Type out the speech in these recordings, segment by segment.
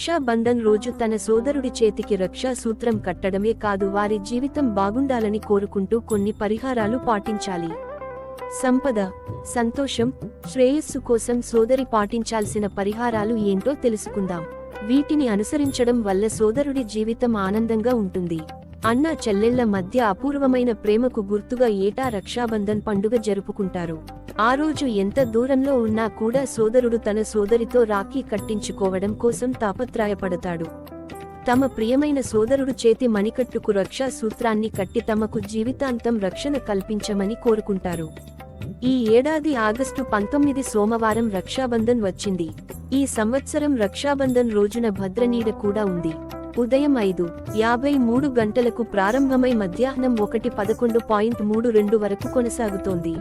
రక్షాబంధన్ రోజు తన సోదరుడి చేతికి రక్షా సూత్రం కట్టడమే కాదు, వారి జీవితం బాగుండాలని కోరుకుంటూ కొన్ని పరిహారాలు పాటించాలి. సంపద, సంతోషం, శ్రేయస్సు కోసం సోదరి పాటించాల్సిన పరిహారాలు ఏంటో తెలుసుకుందాం. వీటిని అనుసరించడం వల్ల సోదరుడి జీవితం ఆనందంగా ఉంటుంది. అన్నా చెల్లెళ్ల మధ్య అపూర్వమైన ప్రేమకు గుర్తుగా ఏటా రక్షాబంధన్ పండుగ జరుపుకుంటారు. ఆ రోజు ఎంత దూరంలో ఉన్నా కూడా సోదరుడు తన సోదరితో రాఖీ కట్టించుకోవడం కోసం తాపత్రయపడతాడు. తమ ప్రియమైన సోదరుడు చేతి మణికట్టుకు రక్షా సూత్రాన్ని కట్టి తమకు జీవితాంతం రక్షణ కల్పించమని కోరుకుంటారు. ఈ ఏడాది ఆగస్టు 19 సోమవారం రక్షాబంధన్ వచ్చింది. ఈ సంవత్సరం రక్షాబంధన్ రోజున భద్రనీడ కూడా ఉంది. ఉదయం 5:53 గంటలకు ప్రారంభమై మధ్యాహ్నం 1:11.32 వరకు కొనసాగుతోంది.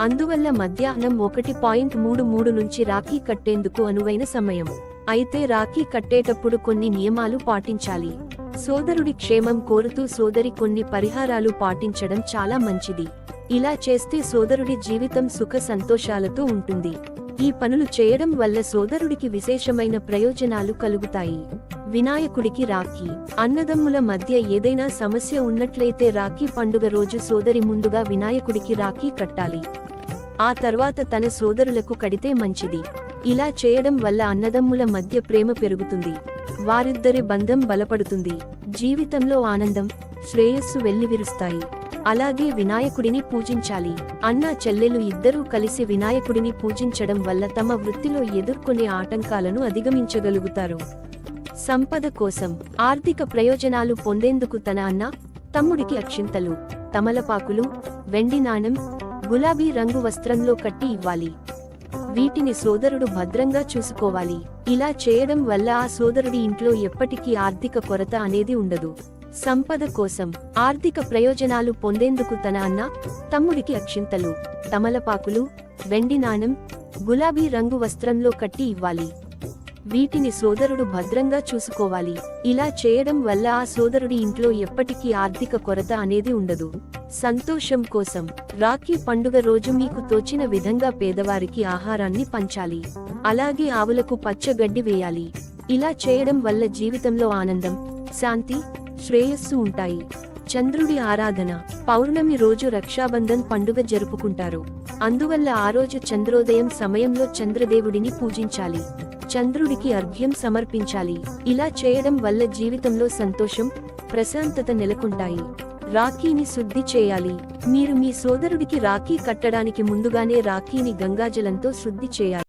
అందువల్ల మధ్యాహ్నం 1:33 నుంచి రాఖీ కట్టేందుకు అనువైన సమయం. అయితే రాఖీ కట్టేటప్పుడు కొన్ని నియమాలు పాటించాలి. సోదరుడి క్షేమం కోరుతూ సోదరి కొన్ని పరిహారాలు పాటించడం చాలా మంచిది. ఇలా చేస్తే సోదరుడి జీవితం సుఖ సంతోషాలతో ఉంటుంది. ఈ పనులు చేయడం వల్ల సోదరుడికి విశేషమైన ప్రయోజనాలు కలుగుతాయి. వినాయకుడికి రాఖీ. అన్నదమ్ముల మధ్య ఏదైనా సమస్య ఉన్నట్లయితే రాఖీ పండుగ రోజు సోదరి ముందుగా వినాయకుడికి రాఖీ కట్టాలి. ఆ తర్వాత తన సోదరులకు కడితే మంచిది. ఇలా చేయడం వల్ల అన్నదమ్ముల మధ్య ప్రేమ పెరుగుతుంది. వారిద్దరి బంధం బలపడుతుంది. జీవితంలో ఆనందం, శ్రేయస్సు వెల్లివిరుస్తాయి. అలాగే వినాయకుడిని పూజించాలి. అన్నా చెల్లెలు ఇద్దరూ కలిసి వినాయకుడిని పూజించడం వల్ల తమ వృత్తిలో ఎదుర్కొనే ఆటంకాలను అధిగమించగలుగుతారు. సంపద కోసం, ఆర్థిక ప్రయోజనాలు పొందేందుకు తన అన్న, తమ్ముడికి అక్షింతలు, తమలపాకులు, వెండి నాణెం, గులాబీ రంగు వస్త్రంలో కట్టి ఇవ్వాలి. వీటిని సోదరుడు భద్రంగా చూసుకోవాలి. ఇలా చేయడం వల్ల ఆ సోదరుడి ఇంట్లో ఎప్పటికీ ఆర్థిక కొరత అనేది ఉండదు. సంపద కోసం, ఆర్థిక ప్రయోజనాలు పొందేందుకు తన అన్న, తమ్ముడికి అక్షింతలు, తమలపాకులు, వెండి నాణెం, గులాబీ రంగు వస్త్రంలో కట్టి ఇవ్వాలి. వీటిని సోదరుడు భద్రంగా చూసుకోవాలి. ఇలా చేయడం వల్ల ఆ సోదరుడి ఇంట్లో ఎప్పటికీ ఆర్థిక కొరత అనేది ఉండదు. సంతోషం కోసం, రాఖీ పండుగ రోజు మీకు తోచిన విధంగా పేదవారికి ఆహారాన్ని పంచాలి. అలాగే ఆవులకు పచ్చగడ్డి వేయాలి. ఇలా చేయడం వల్ల జీవితంలో ఆనందం, శాంతి, శ్రేయస్సు ఉంటాయి. చంద్రుడి ఆరాధన. పౌర్ణమి రోజు రక్షాబంధన్ పండుగ జరుపుకుంటారు. అందువల్ల ఆ రోజు చంద్రోదయం సమయంలో చంద్రదేవుడిని పూజించాలి. చంద్రుడికి అర్ఘ్యం సమర్పించాలి. ఇలా చేయడం వల్ల జీవితంలో సంతోషం, ప్రశాంతత నెలకొంటాయి. రాఖీని శుద్ధి చేయాలి. మీరు మీ సోదరుడికి రాఖీ కట్టడానికి ముందుగానే రాఖీని గంగాజలంతో శుద్ధి చేయాలి.